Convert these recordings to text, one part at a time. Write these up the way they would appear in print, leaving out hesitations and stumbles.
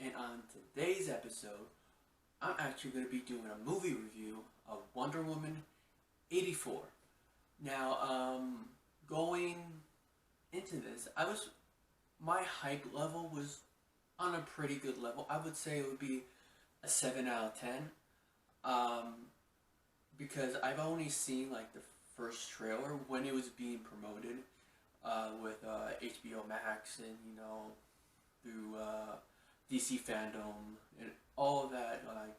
and on today's episode, I'm actually going to be doing a movie review of Wonder Woman 84. Now, going into this, my hype level was on a pretty good level. I would say it would be a 7 out of 10. Um, because I've only seen like the first trailer when it was being promoted with HBO Max and through DC Fandom and all of that like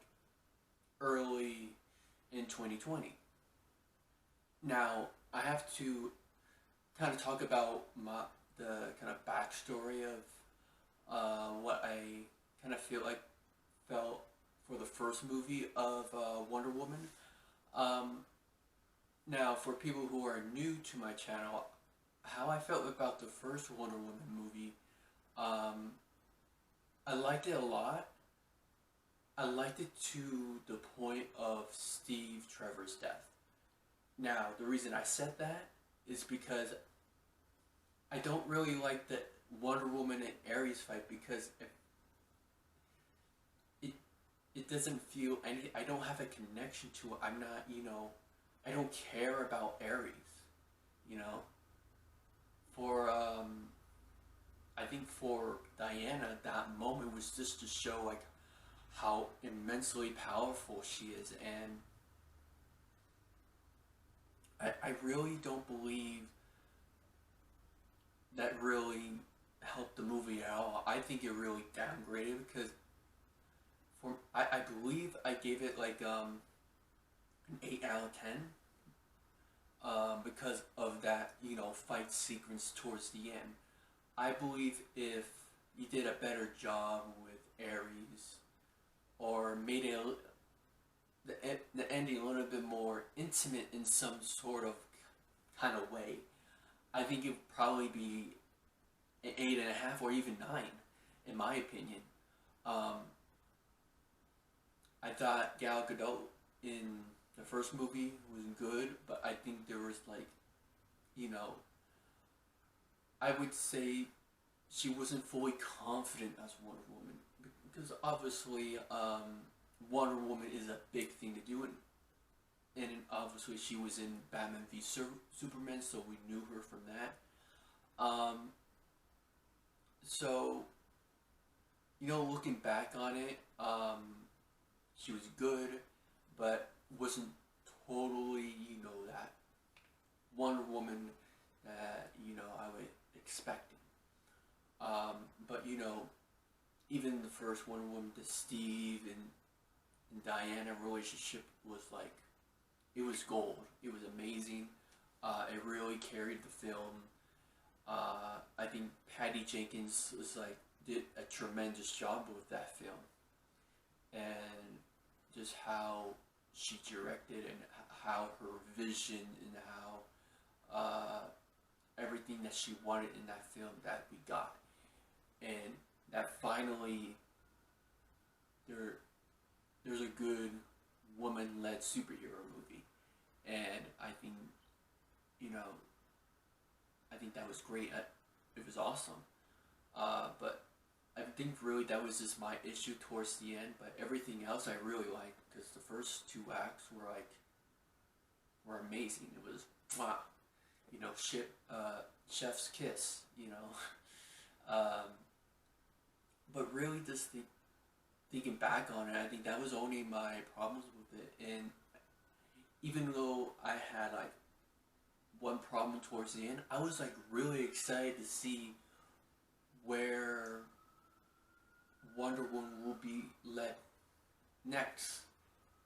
early in 2020. Now I have to kind of talk about the kind of backstory of what I kind of felt for the first movie of Wonder Woman. Um, Now, for people who are new to my channel, how I felt about the first Wonder Woman movie, um, I liked it a lot. I liked it to the point of Steve Trevor's death. Now, the reason I said that is because I don't really like the Wonder Woman and Ares fight because it it doesn't feel any. I don't have a connection to it. I'm not, I don't care about Ares, you know. For I think for Diana, that moment was just to show like how immensely powerful she is, and I really don't believe that really helped the movie at all. I think it really downgraded because I believe I gave it like an 8 out of 10 because of that, fight sequence towards the end. I believe if you did a better job with Ares or made it the ending a little bit more intimate in some sort of kind of way, I think it would probably be an 8.5 or even 9, in my opinion. Um, I thought Gal Gadot in the first movie was good, but I think there was like, you know, I would say she wasn't fully confident as Wonder Woman because obviously Wonder Woman is a big thing to do, and obviously she was in Batman v Superman, so we knew her from that. Um, so looking back on it, she was good, but wasn't totally, that Wonder Woman that, I would expecting. But, even the first Wonder Woman, the Steve and Diana relationship was like, it was gold. It was amazing. It really carried the film. I think Patty Jenkins did a tremendous job with that film, and just how she directed and how her vision and how everything that she wanted in that film that we got, and that finally there's a good woman-led superhero movie, and I think you know I think that was great. It was awesome, but I think really that was just my issue towards the end. But everything else I really liked because the first two acts were amazing. It was wow, chef's kiss, Um, but really, just thinking back on it, I think that was only my problems with it. And even though I had like one problem towards the end, I was like really excited to see where Wonder Woman will be led next,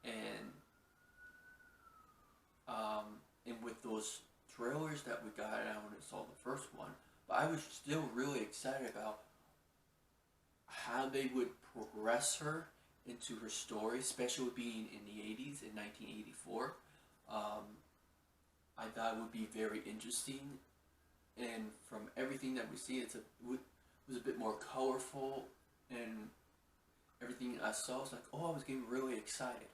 and and with those trailers that we got, I when I saw the first one, but I was still really excited about how they would progress her into her story, especially being in the 80s in 1984. I thought it would be very interesting, and from everything that we see, it was a bit more colorful, and everything I saw was like, oh, I was getting really excited.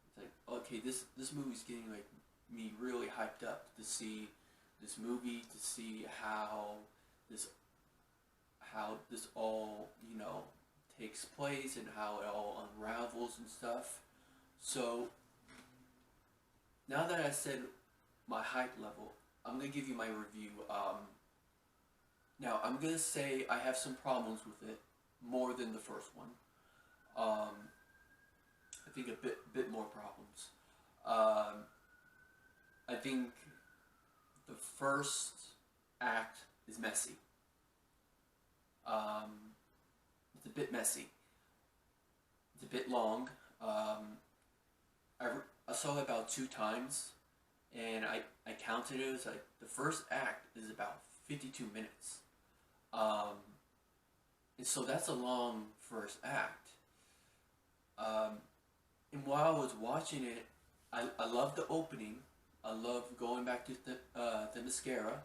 It's like, okay, this movie's getting like me really hyped up to see this movie, to see how this all takes place and how it all unravels and stuff. So now that I said my hype level, I'm gonna give you my review. Now I'm gonna say I have some problems with it, more than the first one. Um, I think a bit more problems. Um, I think the first act is messy. Um, it's a bit messy. It's a bit long. I saw it about 2 times, and I counted it as like the first act is about 52 minutes. Um, and so that's a long first act. Um, and while I was watching it, I love the opening. I love going back to the Themyscira,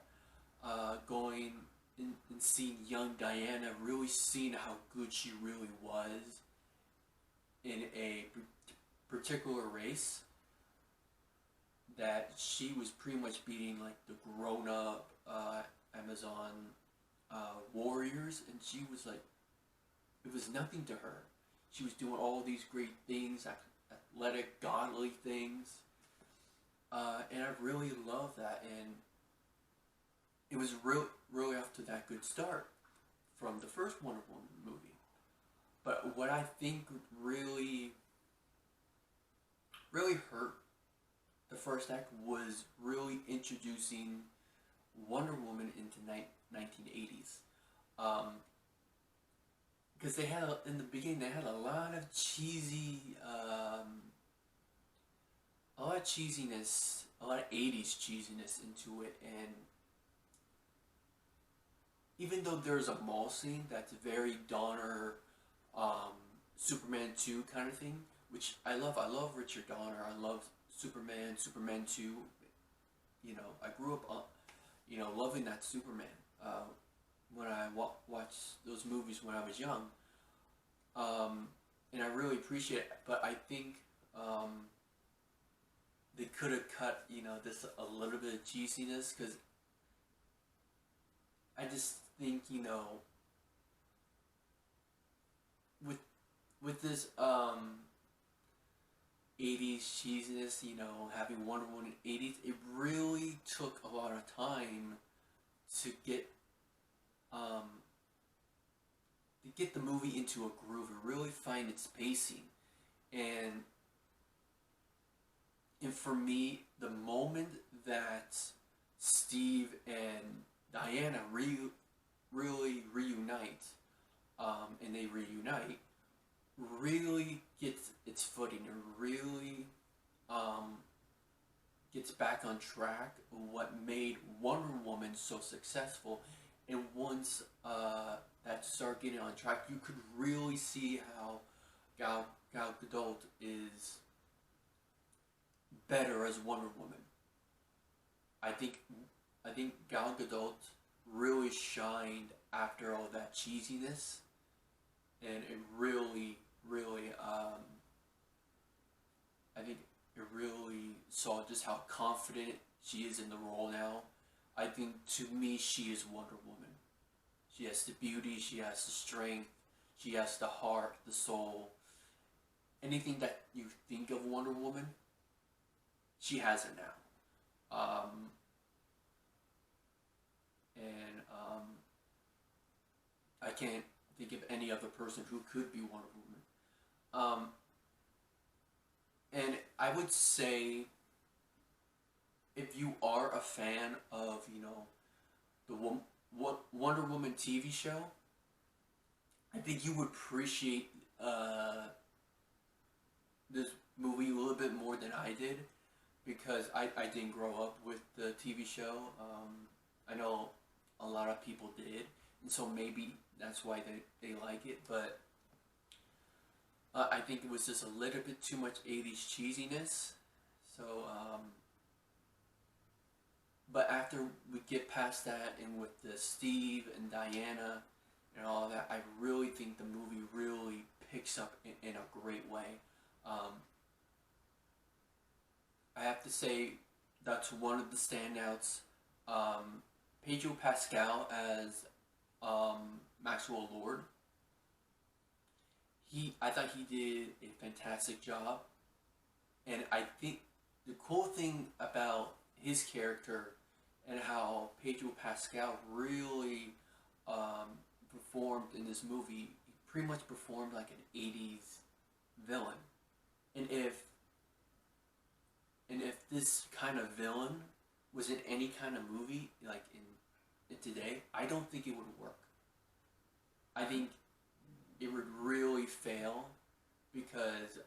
going and seeing young Diana, really seeing how good she really was in a particular race, that she was pretty much beating like the grown-up Amazon warriors, and she was like, it was nothing to her. She was doing all these great things, athletic, godly things, and I really love that. And it was really off to that good start from the first Wonder Woman movie. But what I think really hurt the first act was really introducing Wonder Woman into 1980s. Because they had, in the beginning, they had a lot of cheesiness, a lot of 80s cheesiness into it. And even though there's a mall scene that's very Donner, Superman 2 kind of thing, which I love. I love Richard Donner. I love Superman 2. You know, I grew up, loving that Superman. When I watched those movies when I was young. And I really appreciate it. But I think they could have cut, this a little bit of cheesiness, because I just think, with this 80s cheesiness, having Wonder Woman in 80s, it really took a lot of time to get the movie into a groove and really find its pacing. And for me, the moment that Steve and Diana really reunite, and they reunite, really gets its footing and really gets back on track. What made Wonder Woman so successful, and once that started getting on track, you could really see how Gal Gadot is better as Wonder Woman. I think Gal Gadot really shined after all that cheesiness, and it really, I think it really saw just how confident she is in the role now. I think, to me, she is Wonder Woman. She has the beauty, she has the strength, she has the heart, the soul. Anything that you think of Wonder Woman, she has it now. I can't think of any other person who could be Wonder Woman. And I would say, if you are a fan of, the Wonder Woman TV show, I think you would appreciate this movie a little bit more than I did, because I didn't grow up with the TV show. I know a lot of people did, and so maybe that's why they like it, but I think it was just a little bit too much 80s cheesiness. So, but after we get past that, and with the Steve and Diana and all that, I really think the movie really picks up in a great way. I have to say that's one of the standouts. Pedro Pascal as Maxwell Lord. I thought he did a fantastic job, and I think the cool thing about his character and how Pedro Pascal really performed in this movie, he pretty much performed like an '80s villain. And if this kind of villain was in any kind of movie, like in today, I don't think it would work. I think it would really fail because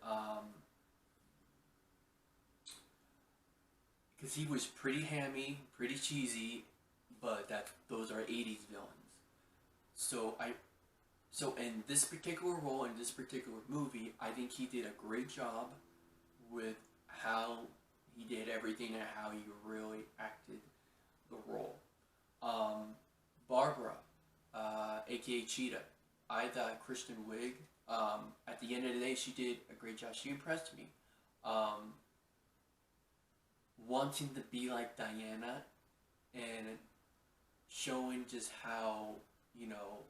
he was pretty hammy, pretty cheesy, but that those are '80s villains. So in this particular role in this particular movie, I think he did a great job with how he did everything and how he really acted the role. Um, Barbara, aka Cheetah, I thought Kristen Wiig. At the end of the day, she did a great job. She impressed me. Um, Wanting to be like Diana and showing just how, you know,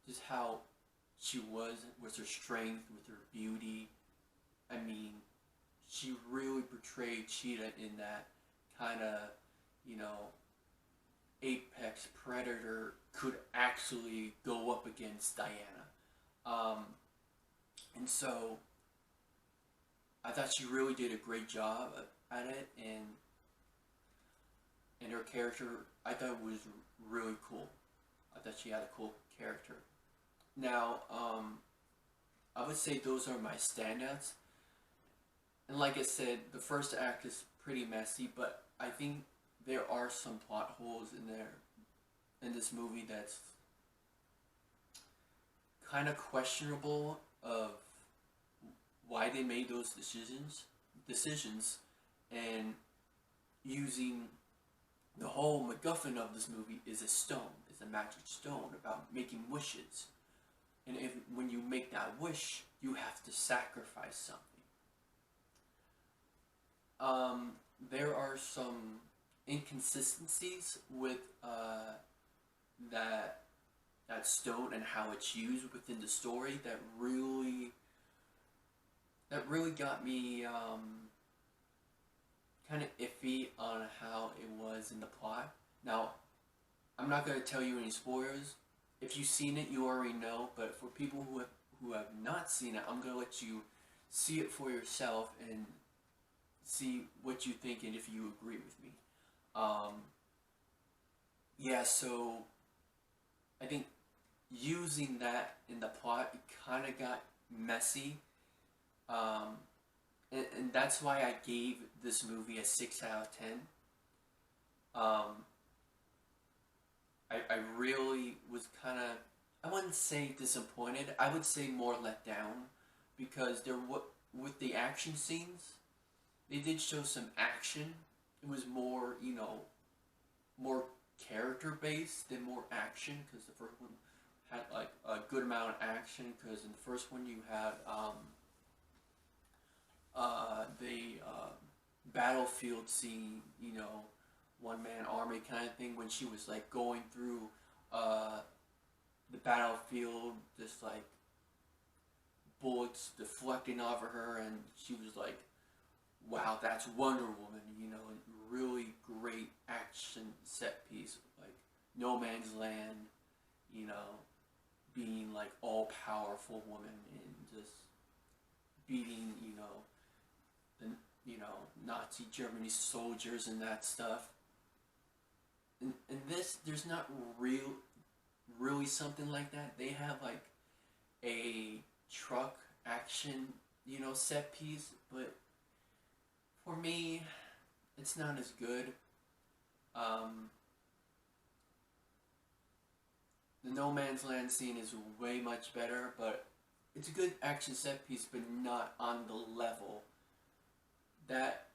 just how she was with her strength, with her beauty. I mean, she really portrayed Cheetah in that kind of, you know, apex predator could actually go up against Diana. Um, and so I thought she really did a great job at it, and her character I thought was really cool. I thought she had a cool character. Now, I would say those are my standouts. And like I said, the first act is pretty messy, but I think there are some plot holes in there in this movie that's kind of questionable of why they made those decisions, and using the whole MacGuffin of this movie is a stone, it's a magic stone about making wishes. And if when you make that wish, you have to sacrifice something. There are some inconsistencies with that stone and how it's used within the story that really got me kind of iffy on how it was in the plot. Now, I'm not going to tell you any spoilers. If you've seen it, you already know. But for people who have not seen it, I'm going to let you see it for yourself and see what you think and if you agree with me. Um, yeah, so I think using that in the plot, it kind of got messy. Um, and that's why I gave this movie a 6 out of 10. Um, I really was kind of, I wouldn't say disappointed, I would say more let down, because with the action scenes, they did show some action. It was more, you know, more character based than more action, because the first one had like a good amount of action, because in the first one you had the battlefield scene, you know, one man army kind of thing, when she was like going through uh, the battlefield, just like bullets deflecting off of her, and she was like, wow, that's Wonder Woman, you know, really great action set piece, like No Man's Land, you know, being like all powerful woman and just beating, you know, the Nazi Germany soldiers and that stuff. In this, there's not really something like that. They have like a truck action, you know, set piece, but for me, it's not as good. Um, the No Man's Land scene is way much better, but it's a good action set piece, but not on the level. That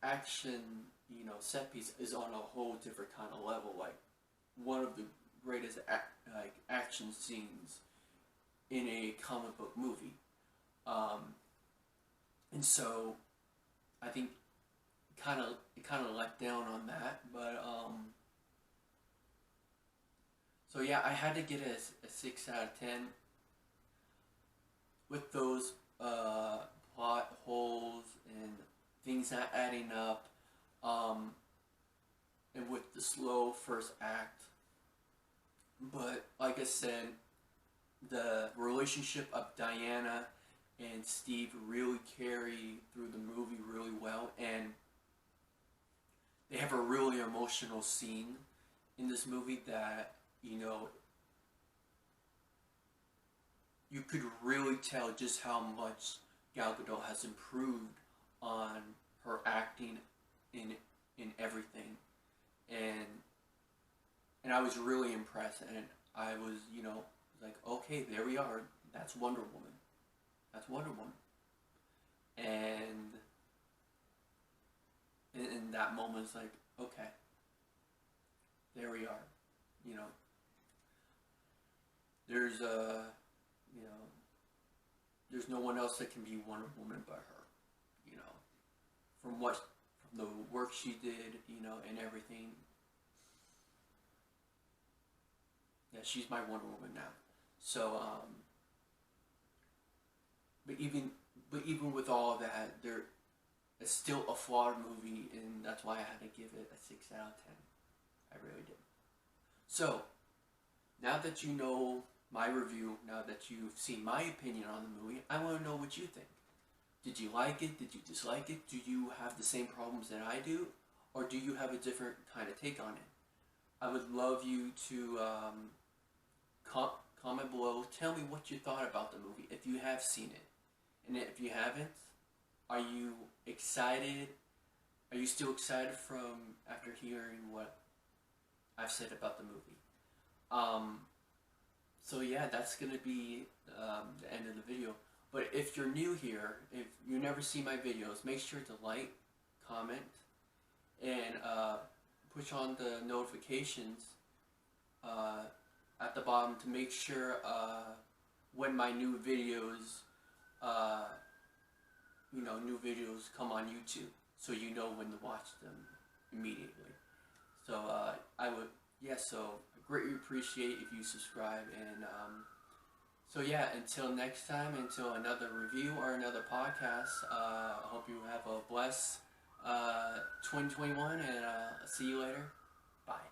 action, you know, set piece is on a whole different kind of level. Like one of the greatest action scenes in a comic book movie. Um, and so I think it kind of let down on that, but so yeah, I had to get a 6 out of 10. with those plot holes and things not adding up, um, and with the slow first act. But like I said, the relationship of Diana and Steve really carry through the movie really well, and they have a really emotional scene in this movie that, you know, you could really tell just how much Gal Gadot has improved on her acting in everything, and I was really impressed, and I was, you know, like, okay, there we are. That's Wonder Woman. That's Wonder Woman. And in that moment, it's like, okay, there we are. You know, there's you know, there's no one else that can be Wonder Woman but her. You know, from the work she did, you know, and everything. Yeah, she's my Wonder Woman now. So, but even with all of that, there it's still a flawed movie, and that's why I had to give it a 6 out of 10. I really did. So, now that you know my review, now that you've seen my opinion on the movie, I want to know what you think. Did you like it? Did you dislike it? Do you have the same problems that I do? Or do you have a different kind of take on it? I would love you to comment below. Tell me what you thought about the movie if you have seen it. And if you haven't, are you excited? Are you still excited from after hearing what I've said about the movie? So yeah, that's gonna be the end of the video. But if you're new here, if you never see my videos, make sure to like, comment, and push on the notifications at the bottom to make sure when my new videos, new videos come on YouTube, so you know when to watch them immediately. So I would, yeah. So I greatly appreciate if you subscribe, and so yeah. Until next time, until another review or another podcast. I hope you have a blessed 2021, and see you later. Bye.